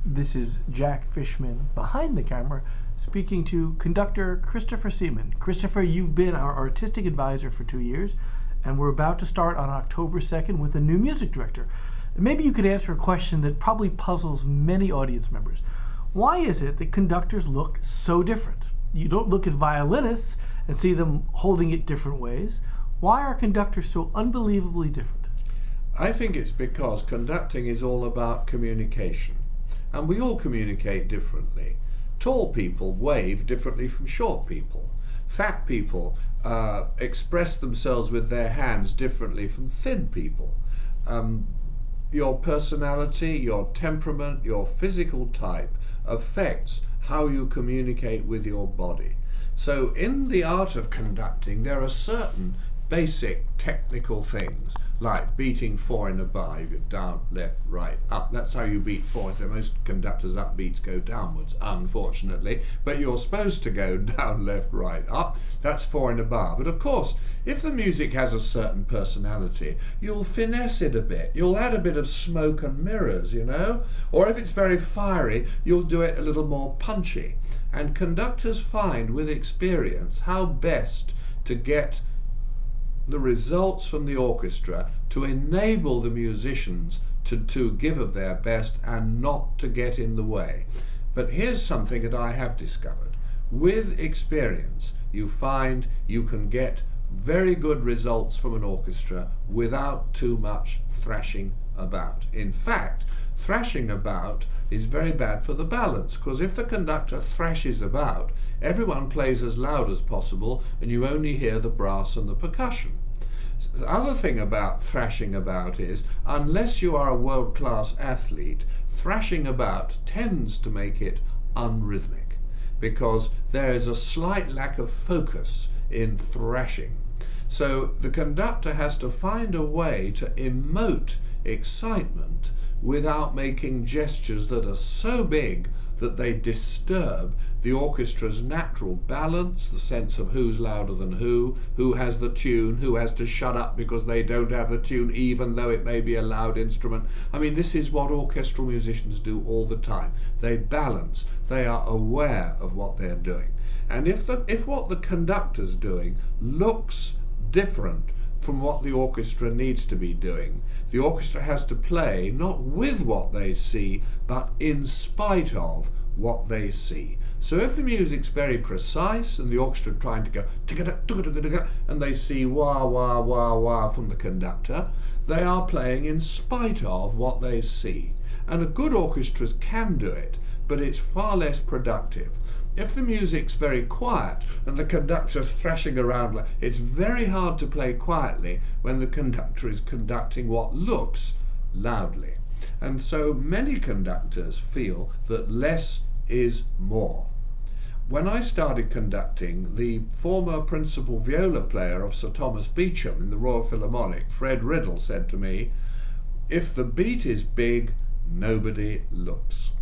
This is Jack Fishman behind the camera speaking to conductor Christopher Seaman. Christopher, you've been our artistic advisor for 2 years, and we're about to start on October 2nd with a new music director. Maybe you could answer a question that probably puzzles many audience members. Why is it that conductors look so different? You don't look at violinists and see them holding it different ways. Why are conductors so unbelievably different? I think it's because conducting is all about communication, and we all communicate differently. Tall people wave differently from short people. Fat people express themselves with their hands differently from thin people. Your personality, your temperament, your physical type affects how you communicate with your body. So in the art of conducting, there are certain basic technical things like beating 4 in a bar. You go down, left, right, up. That's how you beat 4. So most conductors' upbeats go downwards, unfortunately, but you're supposed to go down, left, right, up. That's 4 in a bar. But of course, if the music has a certain personality, you'll finesse it a bit. You'll add a bit of smoke and mirrors, you know? Or if it's very fiery, you'll do it a little more punchy. And conductors find with experience how best to get the results from the orchestra to enable the musicians to give of their best and not to get in the way. But here's something that I have discovered. With experience, you find you can get very good results from an orchestra without too much thrashing about. In fact, thrashing about is very bad for the balance, because if the conductor thrashes about, everyone plays as loud as possible and you only hear the brass and the percussion. The other thing about thrashing about is, unless you are a world-class athlete, thrashing about tends to make it unrhythmic, because there is a slight lack of focus in thrashing. So the conductor has to find a way to emote excitement without making gestures that are so big that they disturb the orchestra's natural balance, the sense of who's louder than who has the tune, who has to shut up because they don't have the tune, even though it may be a loud instrument. I mean, this is what orchestral musicians do all the time. They balance. They are aware of what they're doing. And if what the conductor's doing looks different from what the orchestra needs to be doing, the orchestra has to play not with what they see, but in spite of what they see. So if the music's very precise and the orchestra trying to go and they see wah wah wah wah from the conductor, they are playing in spite of what they see. And a good orchestras can do it, but it's far less productive. If the music's very quiet and the conductor's thrashing around, it's very hard to play quietly when the conductor is conducting what looks loudly. And so many conductors feel that less is more. When I started conducting, the former principal viola player of Sir Thomas Beecham in the Royal Philharmonic, Fred Riddle, said to me, "If the beat is big, nobody looks."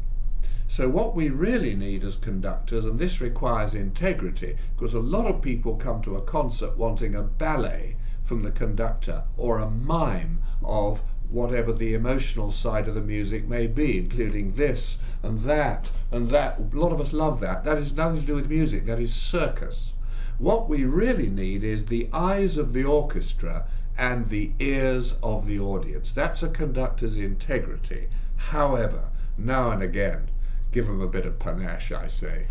So what we really need as conductors, and this requires integrity, because a lot of people come to a concert wanting a ballet from the conductor or a mime of whatever the emotional side of the music may be, including this and that and that. A lot of us love that. That has nothing to do with music. That is circus. What we really need is the eyes of the orchestra and the ears of the audience. That's a conductor's integrity. However, now and again, give them a bit of panache, I say.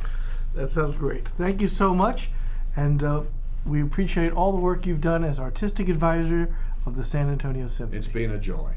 That sounds great. Thank you so much, and we appreciate all the work you've done as artistic advisor of the San Antonio Symphony. It's been a joy.